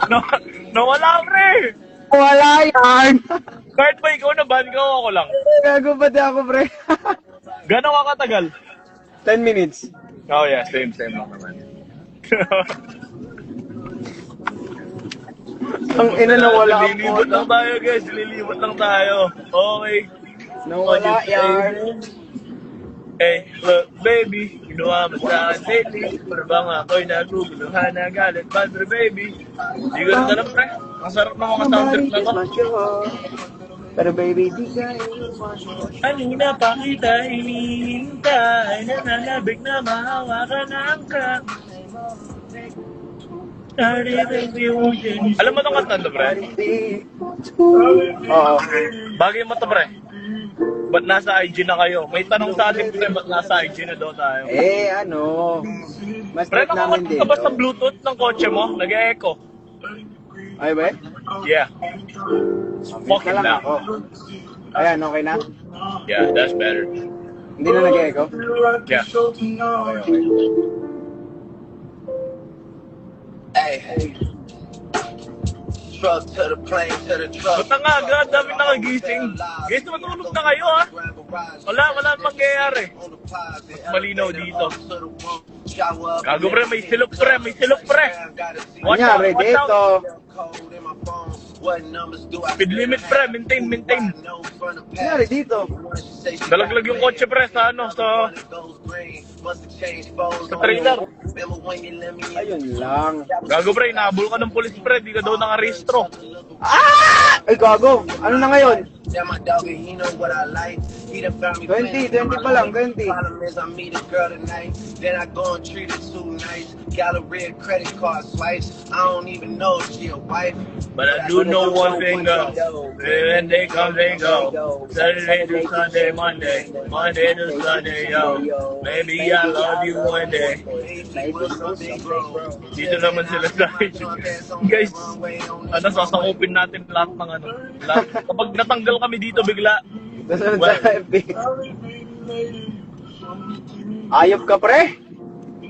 no, nawala pre! Wala yan! Kahit ba ikaw na ban ka, ako lang. Gago pati ako, pre. Gano'n ka katagal? 10 minutes. Oh yeah, same lang naman. Ang ina na wala ang Lilibot photo. lang tayo guys, lilibot lang tayo. Okay. Nawala yan. Hey, look, baby, ginawa mo sa akin lately. Para bang ako'y naguguluhan na galit, padre, baby. Di ko rin alam, pre. Ang sarap ng mga sound trip na to. Pero baby, di ka Kanina pa kita hinihintay, nananabig na mahawakan ang crack. Alam mo itong kanta to, pre? Oo. Bagay mo to, pre. Ba't nasa IG na kayo? May tanong sa atin, pre, ba't nasa IG na daw tayo? Ano? Mas Pre, trip namin nakakot ka ba sa dito. Bluetooth ng kotse mo? Nag-e-echo. Ay, ba? Yeah. Mute Fucking na lang now. ako. Ayan, okay na? Yeah, that's better. Hindi na nag-echo? Yeah. Hey. Truck to the plane, to the truck. Ba't nga agad? Dami nakagising. Guys, matulog na kayo, ha? Wala mangyayari. Mas malinaw dito. Gago, pre, may silop, pre. Watch out, Kunyari, watch out. dito. Speed limit, pre. Maintain. Kunyari, dito. Dalaglag yung kotse, pre, sa trailer. Ayun lang. Gago, pre, inahabol ka ng polis, pre. Di ka daw nakarehistro. Ay, gago. Ano na ngayon? 20 pa lang, 20. Problem is I meet a girl tonight, then I go and treat her too nice. Galleria credit card swipes, I don't even know if she a wife. But I do know one thing, when they come, they go. Saturday to Sunday, Monday to Sunday, yo. Maybe I love you one day. Dito naman sila sa guys, sasakupin natin lahat ng lahat. Kapag natanggal kami dito bigla, Nasunod sa FB. Ayop ka, pre.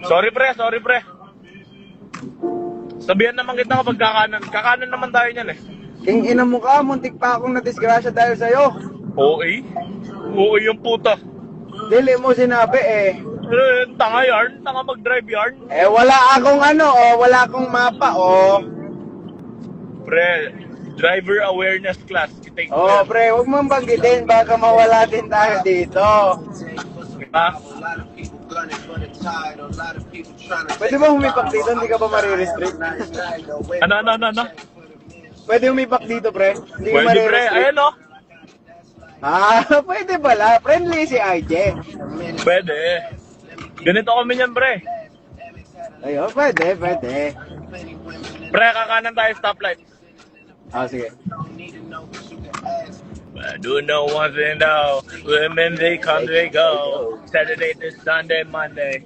sorry pre. Sabihan naman kita kapag kakanan naman tayo niyan eh. King ina mo ka, muntik pa akong nadisgrasya dahil sa'yo. Okay yung puta. Dili mo sinabi eh. Tanga mag-drive yarn. Wala akong wala akong mapa, Pre, driver awareness class. I-take pre, huwag mong banggitin, baka mawala din tayo dito. Ha? Pwede ba humipak dito, hindi ka ba marirestrict? Ano? Pwede humipak dito, pre. Hindi ka Pwede pre, marirestrict. ayan o. Pwede pala. Friendly si RJ. Pwede. Ganito kami niyan pre. Ayun, pwede. Pre, kakanan tayo stoplight. Sige. I do know one thing though, women they come, they go. Saturday to Sunday, Monday.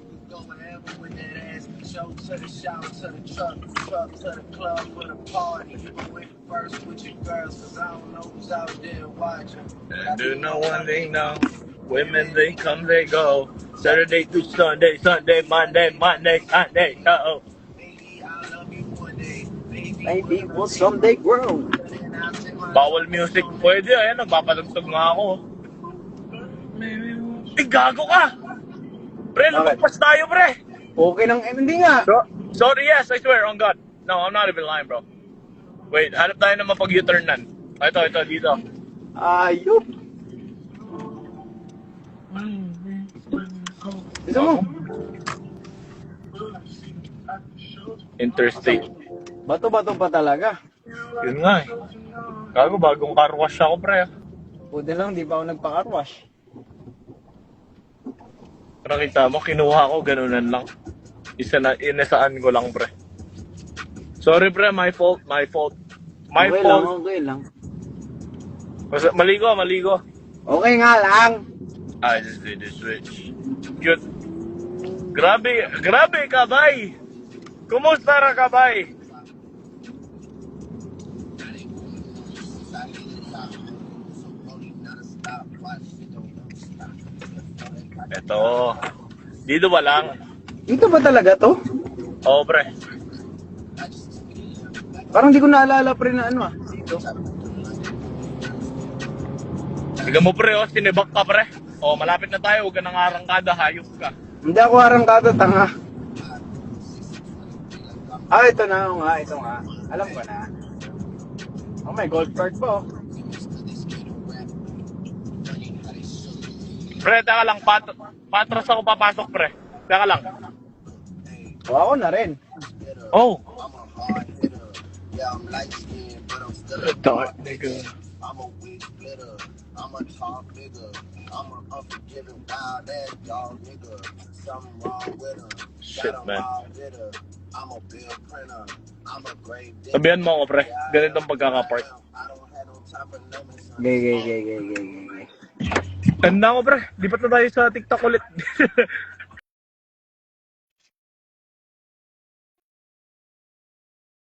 I do know one thing though, women they come, they go. Saturday to Sunday, Monday, Sunday. Oh. Maybe we'll someday grow. Bawal music. Pwede, ayan, nagpapatugtog nga ako. Gago ka! Pre, lumagpas tayo, pre! Okay nang, hindi nga. Sorry, yes, I swear, on God. No, I'm not even lying, bro. Wait, hanap tayo na mapag-U-turnan. Ito, dito. Ayop. Gusto mo? Interstate. Bato-bato pa talaga. Yun nga eh. Gago, bagong car wash ako, pre. Buti lang, di pa ako nagpa-carwash. Nakita mo, kinuha ko, ganunan lang. Inasaan ko lang, pre. Sorry, pre, my fault. My Okay fault. lang. Maligo. Okay nga lang. I just did this switch. Good. Grabe, kabay! Kumusta ra, kabay? Eto. Dito ba lang? Dito ba talaga to? Oo, pre. Parang di ko naalala pre na ano dito. Tignan mo pre, oh, sinibak ka pre. Oh, malapit na tayo, huwag ka nang arangkada, hayop ka. Hindi ako arangkada, tanga. Ah, ito na nga, ito nga. Alam ko na. Oh, may gold card pa oh. Pre, teka lang, patras ako papasok pre. Teka lang. O ako na rin. Oh. Yeah, I'm light skinned, but I'm still Dark nigga. I'm a weak splitter. I'm a tall nigga. I'm an unforgiving, wild ass dog nigga. Something wrong with her. Shit, Got a man. wild hitter. I'm a bill printer. I'm a grave digger. Sabihan mo ako pre, ganitong pagkakapart. I don't have no time for numbers. Gay. Tanda ko pre, lipat na tayo sa TikTok ulit.